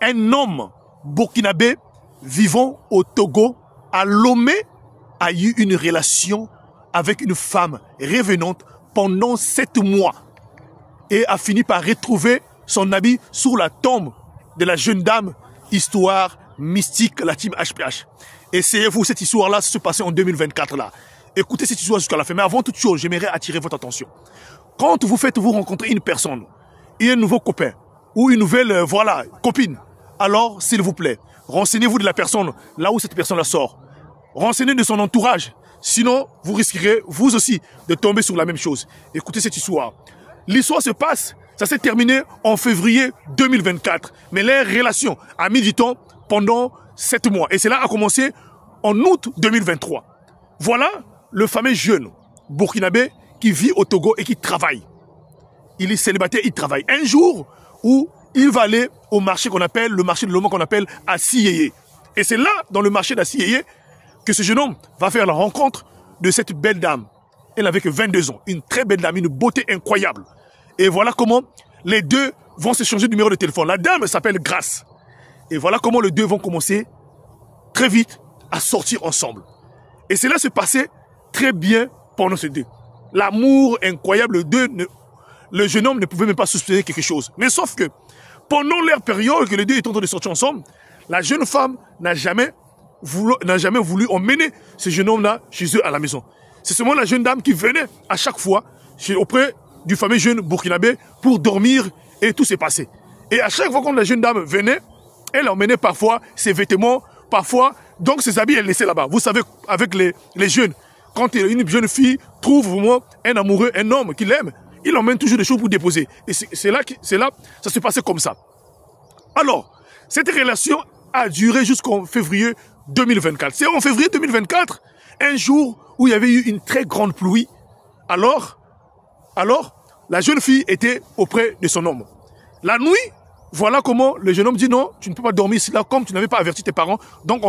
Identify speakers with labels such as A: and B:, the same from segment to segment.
A: Un homme burkinabé vivant au Togo, à Lomé, a eu une relation avec une femme revenante pendant 7 mois et a fini par retrouver son habit sur la tombe de la jeune dame. Histoire mystique, la team HPH. Essayez-vous cette histoire-là, ça se passait en 2024 là. Écoutez cette histoire jusqu'à la fin. Mais avant toute chose, j'aimerais attirer votre attention. Quand vous rencontrer une personne, et un nouveau copain, ou une nouvelle, copine, alors, s'il vous plaît, renseignez-vous de la personne, là où cette personne-là sort. Renseignez de son entourage. Sinon, vous risquerez, vous aussi, de tomber sur la même chose. Écoutez cette histoire. L'histoire se passe, ça s'est terminé en février 2024. Mais les relations a mis du temps pendant 7 mois. Et cela a commencé en août 2023. Voilà le fameux jeune burkinabé qui vit au Togo et qui travaille. Il est célibataire, il travaille. Un jour où il va aller au marché qu'on appelle, le marché de Loma qu'on appelle Assiyeye. Et c'est là, dans le marché d'Assiyeye, que ce jeune homme va faire la rencontre de cette belle dame. Elle avait que 22 ans, une très belle dame, une beauté incroyable. Et voilà comment les deux vont se changer de numéro de téléphone. La dame s'appelle Grace. Et voilà comment les deux vont commencer très vite à sortir ensemble. Et cela se passait très bien pendant ces deux. L'amour incroyable de le jeune homme ne pouvait même pas soupçonner quelque chose. Mais sauf que pendant leur période que les deux étaient en train de sortir ensemble, la jeune femme n'a jamais voulu emmener ce jeune homme-là chez eux à la maison. C'est seulement la jeune dame qui venait à chaque fois auprès du fameux jeune burkinabé pour dormir et tout s'est passé. Et à chaque fois que la jeune dame venait, elle emmenait parfois ses vêtements, parfois, donc ses habits, elle laissait là-bas. Vous savez, avec les jeunes, quand une jeune fille trouve vraiment un amoureux, un homme qu'il aime, il emmène toujours des choses pour déposer. Et c'est là, ça se passait comme ça. Alors, cette relation a duré jusqu'en février 2024. C'est en février 2024, un jour où il y avait eu une très grande pluie. Alors, la jeune fille était auprès de son homme. La nuit, voilà comment le jeune homme dit non, tu ne peux pas dormir ici là comme tu n'avais pas averti tes parents. Donc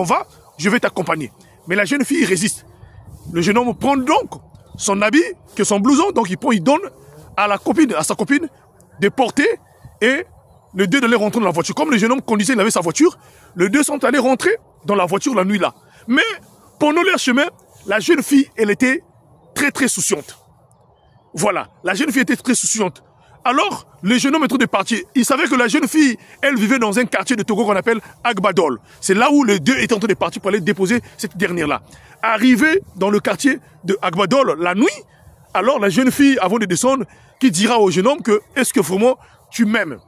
A: je vais t'accompagner. Mais la jeune fille résiste. Le jeune homme prend donc son habit, que son blouson, donc il donne à sa copine de porter et les deux allaient rentrer dans la voiture. Comme le jeune homme conduisait, il avait sa voiture, les deux sont allés rentrer dans la voiture la nuit là. Mais pendant leur chemin, la jeune fille, elle était très très souciante. Voilà, la jeune fille était très souciante. Alors, le jeune homme est en train de partir. Il savait que la jeune fille, elle vivait dans un quartier de Togo qu'on appelle Agbadol. C'est là où les deux étaient en train de partir pour aller déposer cette dernière-là. Arrivé dans le quartier de Agbadol la nuit, alors la jeune fille, avant de descendre, qui dira au jeune homme que est-ce que vraiment tu m'aimes?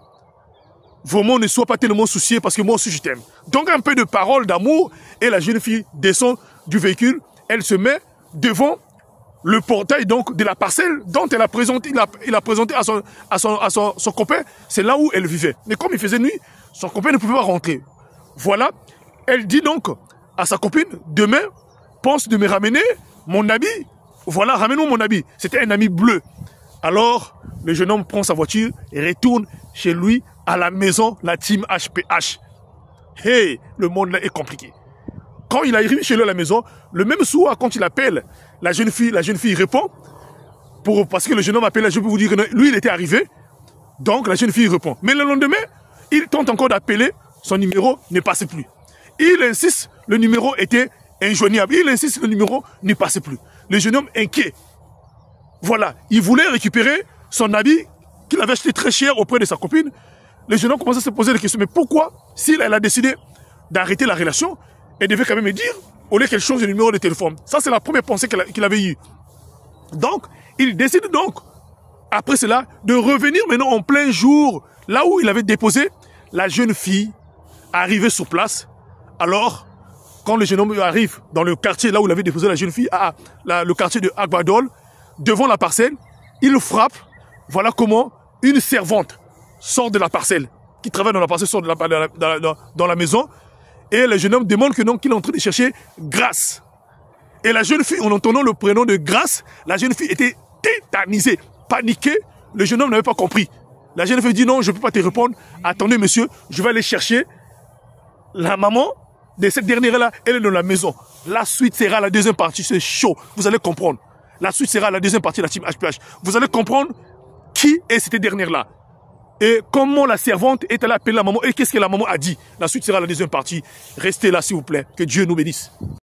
A: Vraiment, ne sois pas tellement soucié parce que moi aussi je t'aime. Donc un peu de parole d'amour et la jeune fille descend du véhicule. Elle se met devant le portail donc de la parcelle dont elle a présenté, il a présenté à son copain. C'est là où elle vivait. Mais comme il faisait nuit, son copain ne pouvait pas rentrer. Voilà. Elle dit donc à sa copine, demain, pense de me ramener mon habit. Voilà, ramène-moi mon habit. C'était un habit bleu. Alors, le jeune homme prend sa voiture et retourne chez lui à la maison, la team HPH. Hey, le monde là est compliqué. Quand il arrive chez lui à la maison, le même soir, quand il appelle la jeune fille répond. Parce que le jeune homme appelle, je peux vous dire que lui, il était arrivé. Donc, la jeune fille répond. Mais le lendemain, il tente encore d'appeler, son numéro ne passait plus. Il insiste, le numéro était injoignable. Il insiste, le numéro ne passait plus. Le jeune homme inquiet. Voilà, il voulait récupérer son habit qu'il avait acheté très cher auprès de sa copine. Le jeune homme commence à se poser des questions. Mais pourquoi, s'il a décidé d'arrêter la relation, elle devait quand même me dire, au lieu qu'elle change de numéro de téléphone. Ça, c'est la première pensée qu'il avait eue. Donc, il décide donc, après cela, de revenir maintenant en plein jour, là où il avait déposé la jeune fille, arrivée sur place. Alors, quand le jeune homme arrive dans le quartier, là où il avait déposé la jeune fille, le quartier de Agbadol, devant la parcelle, il frappe. Voilà comment une servante sort de la parcelle, qui travaille dans la parcelle, sort dans la maison. Et le jeune homme demande que non, qu'il est en train de chercher Grace. Et la jeune fille, en entendant le prénom de Grace, la jeune fille était tétanisée, paniquée. Le jeune homme n'avait pas compris. La jeune fille dit non, je ne peux pas te répondre. Attendez monsieur, je vais aller chercher la maman de cette dernière-là. Elle est dans la maison. La suite sera la deuxième partie, c'est chaud. Vous allez comprendre. La suite sera la deuxième partie de la team HPH. Vous allez comprendre qui est cette dernière-là. Et comment la servante est allée appeler la maman et qu'est-ce que la maman a dit. La suite sera la deuxième partie. Restez là s'il vous plaît. Que Dieu nous bénisse.